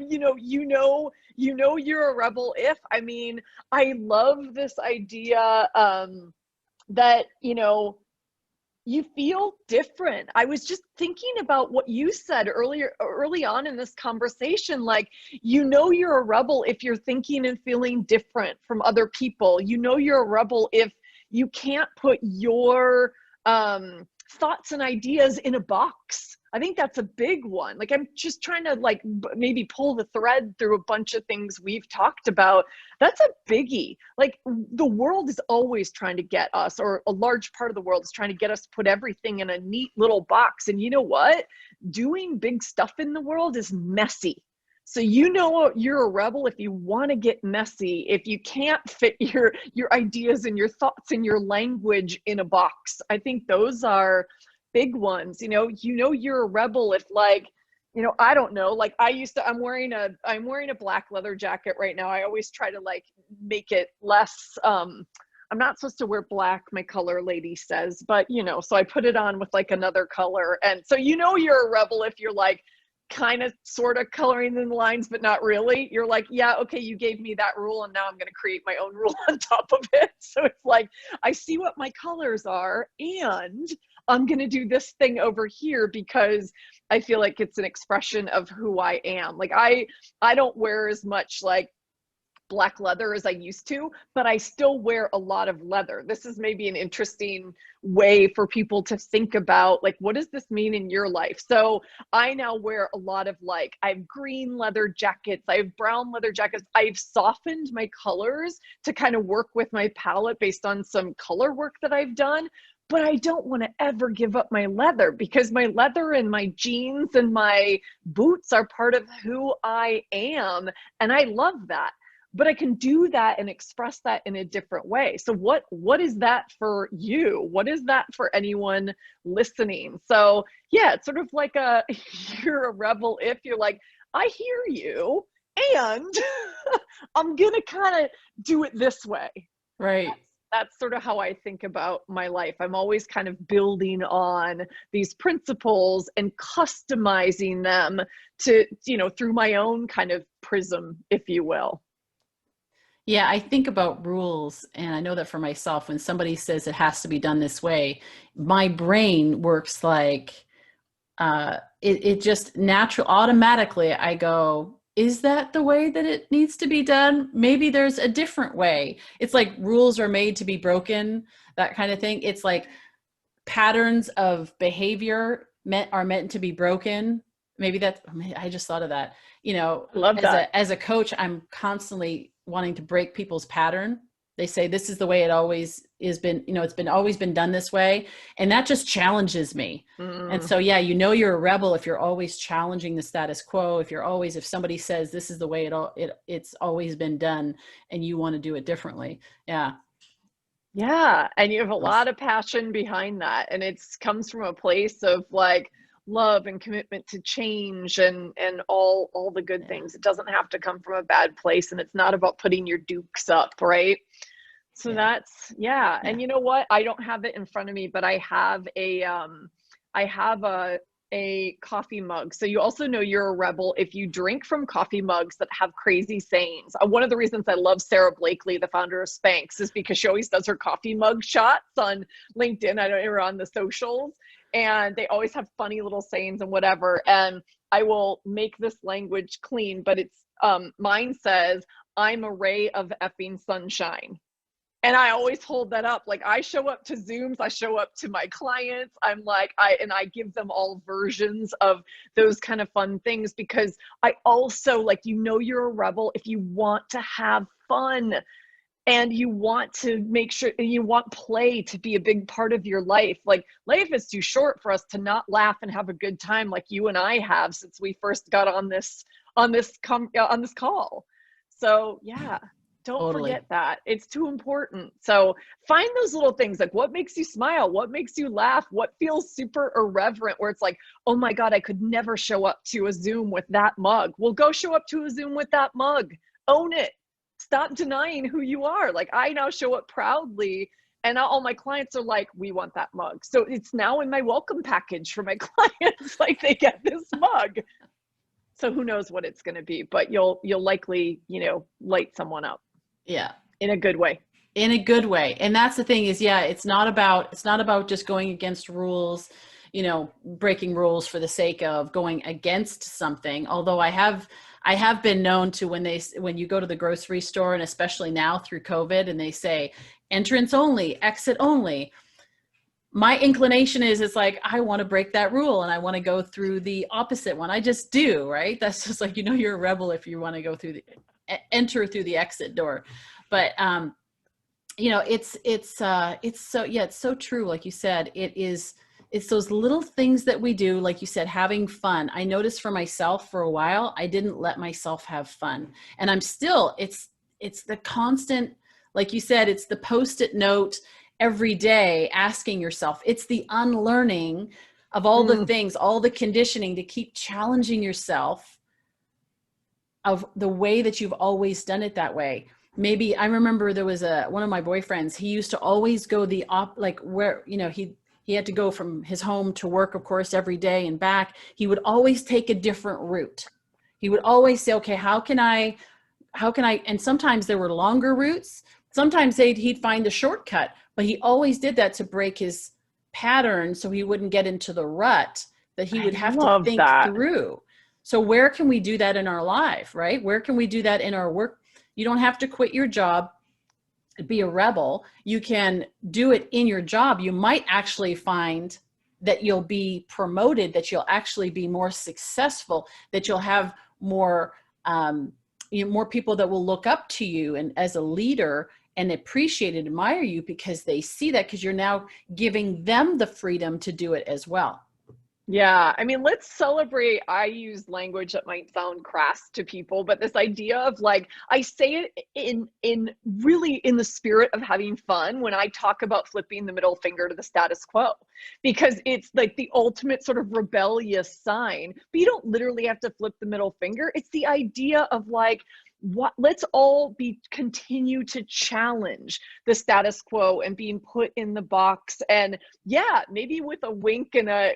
you're a rebel if. I mean, I love this idea that, you feel different. I was just thinking about what you said early on in this conversation. Like, you're a rebel if you're thinking and feeling different from other people. You're a rebel if you can't put your thoughts and ideas in a box. I think that's a big one. Like, I'm just trying to like maybe pull the thread through a bunch of things we've talked about. That's a biggie. Like, the world is always trying to get us, or a large part of the world is trying to get us to put everything in a neat little box. And you know what? Doing big stuff in the world is messy. So you know you're a rebel if you want to get messy, if you can't fit your ideas and your thoughts and your language in a box. I think those are big ones. You know you're a rebel if, like, I don't know, like I'm wearing a black leather jacket right now. I always try to like make it less, I'm not supposed to wear black, my color lady says, but so I put it on with like another color. And so you're a rebel if you're like kind of sort of coloring in the lines, but not really. You're like, yeah, okay, you gave me that rule and now I'm going to create my own rule on top of it. So it's like, I see what my colors are and I'm going to do this thing over here because I feel like it's an expression of who I am. Like, I don't wear as much like black leather as I used to, but I still wear a lot of leather. This is maybe an interesting way for people to think about, like, what does this mean in your life? So I now wear a lot of, like, I have green leather jackets, I have brown leather jackets. I've softened my colors to kind of work with my palette based on some color work that I've done. But I don't want to ever give up my leather, because my leather and my jeans and my boots are part of who I am. And I love that. But I can do that and express that in a different way. So what is that for you? What is that for anyone listening? So yeah, it's sort of like you're a rebel if you're like, I hear you and I'm gonna kind of do it this way. Right. That's sort of how I think about my life. I'm always kind of building on these principles and customizing them to, through my own kind of prism, if you will. Yeah, I think about rules, and I know that for myself, when somebody says it has to be done this way, my brain works like it just natural, automatically I go, is that the way that it needs to be done? Maybe there's a different way. It's like rules are made to be broken, that kind of thing. It's like patterns of behavior are meant to be broken. I just thought of that. Love that. As a coach, I'm constantly wanting to break people's pattern. They say, this is the way it always has been, it's been always been done this way. And that just challenges me. And so, yeah, you're a rebel if you're always challenging the status quo. If somebody says this is the way it's always been done and you want to do it differently. Yeah. Yeah. And you have a lot of passion behind that. And it comes from a place of like love and commitment to change and all the good things. It doesn't have to come from a bad place, and it's not about putting your dukes up, right? So that's And you know what? I don't have it in front of me, but I have a coffee mug. So you also know you're a rebel if you drink from coffee mugs that have crazy sayings. One of the reasons I love Sarah Blakely, the founder of Spanx, is because she always does her coffee mug shots on LinkedIn. I don't know, on the socials. And they always have funny little sayings and whatever. And I will make this language clean, but it's mine says, I'm a ray of effing sunshine. And I always hold that up. Like, I show up to Zooms, I show up to my clients. I'm like, I give them all versions of those kind of fun things, because I also, like, you're a rebel if you want to have fun. And you want to make sure, you want play to be a big part of your life. Like, life is too short for us to not laugh and have a good time like you and I have since we first got on this call. So yeah, don't forget that. It's too important. So find those little things, like what makes you smile, what makes you laugh, what feels super irreverent, where it's like, oh my God, I could never show up to a Zoom with that mug. Well, go show up to a Zoom with that mug. Own it. Stop denying who you are. Like, I now show up proudly, and all my clients are like, we want that mug. So it's now in my welcome package for my clients. Like, they get this mug. So who knows what it's going to be, but you'll likely, light someone up. Yeah. In a good way. In a good way. And that's the thing is, it's not about just going against rules, breaking rules for the sake of going against something. Although I have been known to, when you go to the grocery store, and especially now through COVID, and they say entrance only, exit only, my inclination is, it's like, I want to break that rule and I want to go through the opposite one. I just do, right? That's just like, you're a rebel if you want to go through enter through the exit door. But, it's so true. Like you said, it's those little things that we do, like you said, having fun. I noticed for myself for a while, I didn't let myself have fun. And I'm still, it's the constant, like you said, it's the Post-it note every day asking yourself. It's the unlearning of all the things, all the conditioning to keep challenging yourself of the way that you've always done it that way. Maybe I remember there was one of my boyfriends, he used to always go where, he had to go from his home to work, of course, every day and back. He would always take a different route. He would always say, okay, how can I, and sometimes there were longer routes. Sometimes he'd find a shortcut, but he always did that to break his pattern so he wouldn't get into the rut that he would have to think through. So where can we do that in our life, right? Where can we do that in our work? You don't have to quit your job, be a rebel. You can do it in your job. You might actually find that you'll be promoted, that you'll actually be more successful, that you'll have more, more people that will look up to you and as a leader and appreciate and admire you because they see that, because you're now giving them the freedom to do it as well. Yeah, I mean, let's celebrate. I use language that might sound crass to people, but this idea of like, I say it in really in the spirit of having fun when I talk about flipping the middle finger to the status quo, because it's like the ultimate sort of rebellious sign. But you don't literally have to flip the middle finger. It's the idea of like, let's all continue to challenge the status quo and being put in the box. And yeah, maybe with a wink and a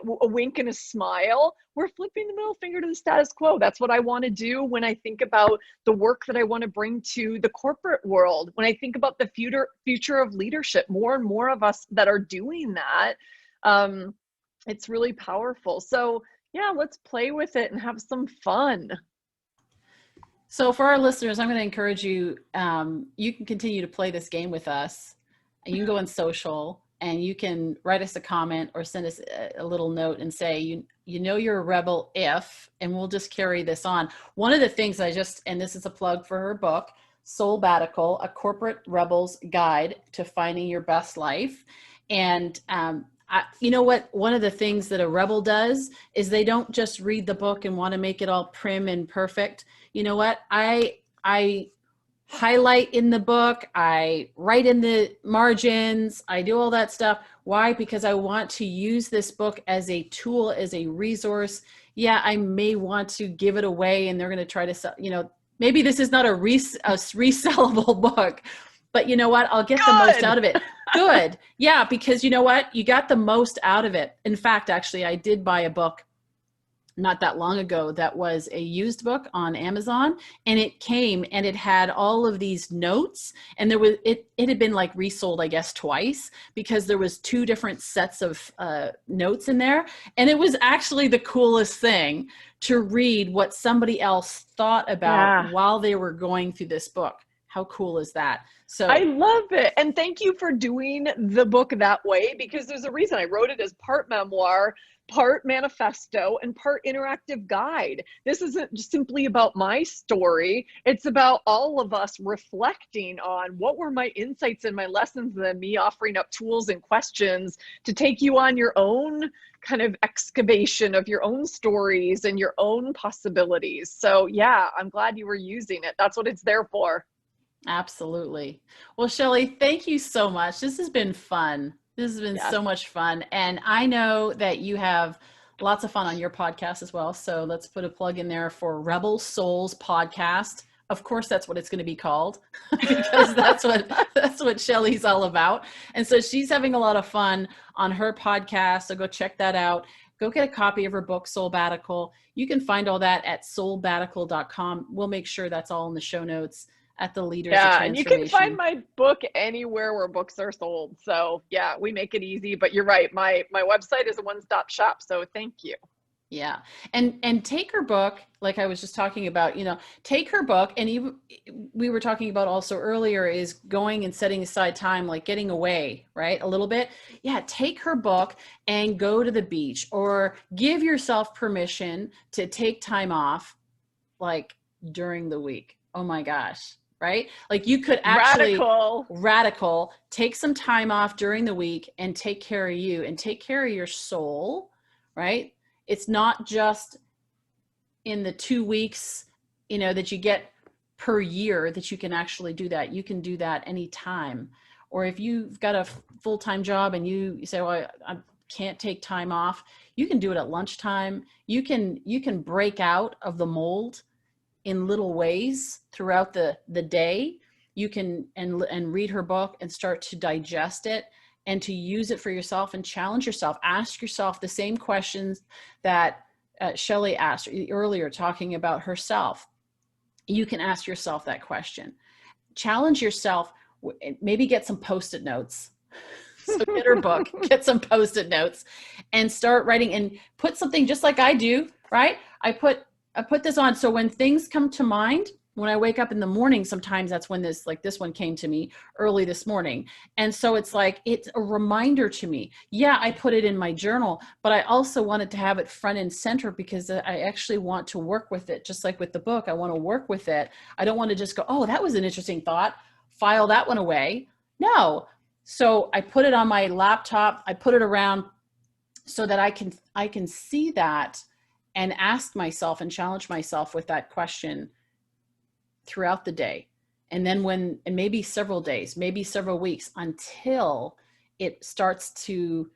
smile, we're flipping the middle finger to the status quo. That's what I want to do when I think about the work that I want to bring to the corporate world. When I think about the future of leadership, more and more of us that are doing that, it's really powerful. So yeah, let's play with it and have some fun. So for our listeners, I'm going to encourage you, you can continue to play this game with us. You can go on social and you can write us a comment or send us a little note and say, you're a rebel if, and we'll just carry this on. One of the things and this is a plug for her book, Soulbatical, A Corporate Rebel's Guide to Finding Your Best Life. And you know what? One of the things that a rebel does is they don't just read the book and want to make it all prim and perfect. You know what? I highlight in the book, I write in the margins, I do all that stuff. Why? Because I want to use this book as a tool, as a resource. Yeah, I may want to give it away and they're going to try to sell, maybe this is not a resellable book, but you know what? I'll get the most out of it. Good. Yeah, because you know what? You got the most out of it. In fact, actually, I did buy a book not that long ago that was a used book on Amazon, and it came and it had all of these notes, and there was it had been like resold, I guess, twice, because there was 2 different sets of notes in there. And it was actually the coolest thing to read what somebody else thought about while they were going through this book. How cool is that? So I love it. And thank you for doing the book that way, because there's a reason I wrote it as part memoir, part manifesto, and part interactive guide. This isn't just simply about my story. It's about all of us reflecting on what were my insights and my lessons, and then me offering up tools and questions to take you on your own kind of excavation of your own stories and your own possibilities. So yeah, I'm glad you were using it. That's what it's there for. Absolutely. Well, Shelley, thank you so much. This has been fun. This has been so much fun. And I know that you have lots of fun on your podcast as well. So let's put a plug in there for Rebel Souls Podcast. Of course, that's what it's going to be called because that's what Shelley's all about. And so she's having a lot of fun on her podcast. So go check that out. Go get a copy of her book, Soulbatical. You can find all that at soulbatical.com. We'll make sure that's all in the show notes at the Leaders of Transformation. And you can find my book anywhere where books are sold. So yeah, we make it easy, but you're right. My website is a one-stop shop. So thank you. Yeah. And take her book, like I was just talking about, take her book, and even we were talking about also earlier is going and setting aside time, like getting away, right? A little bit. Yeah, take her book and go to the beach, or give yourself permission to take time off, like during the week. Oh my gosh, right? Like you could actually Radical. radical take some time off during the week and take care of you and take care of your soul, right? It's not just in the 2 weeks, that you get per year that you can actually do that. You can do that anytime. Or if you've got a full-time job and you say, well, I can't take time off, you can do it at lunchtime. You can break out of the mold in little ways throughout the day. You can and read her book and start to digest it and to use it for yourself and challenge yourself. Ask yourself the same questions that Shelley asked earlier, talking about herself. You can ask yourself that question. Challenge yourself. Maybe get some Post-it notes. So get her book, get some Post-it notes, and start writing, and put something just like I do, right? I put this on. So when things come to mind, when I wake up in the morning, sometimes that's when this one came to me early this morning. And so it's like, it's a reminder to me. Yeah, I put it in my journal, but I also wanted to have it front and center because I actually want to work with it. Just like with the book, I want to work with it. I don't want to just go, oh, that was an interesting thought, file that one away. No. So I put it on my laptop. I put it around so that I can see that and ask myself and challenge myself with that question throughout the day. And then and maybe several days, maybe several weeks, until it starts to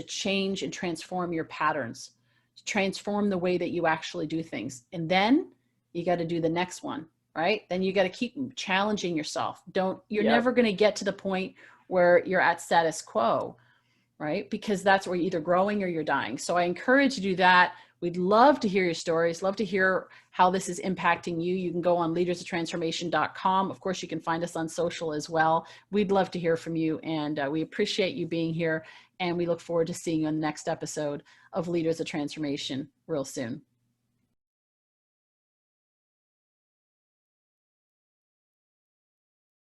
change and transform your patterns, transform the way that you actually do things. And then you got to do the next one, right? Then you got to keep challenging yourself. You're never going to get to the point where you're at status quo, right? Because that's where you're either growing or you're dying. So I encourage you to do that. We'd love to hear your stories, love to hear how this is impacting you. You can go on leadersoftransformation.com. Of course, you can find us on social as well. We'd love to hear from you, and we appreciate you being here, and we look forward to seeing you on the next episode of Leaders of Transformation real soon.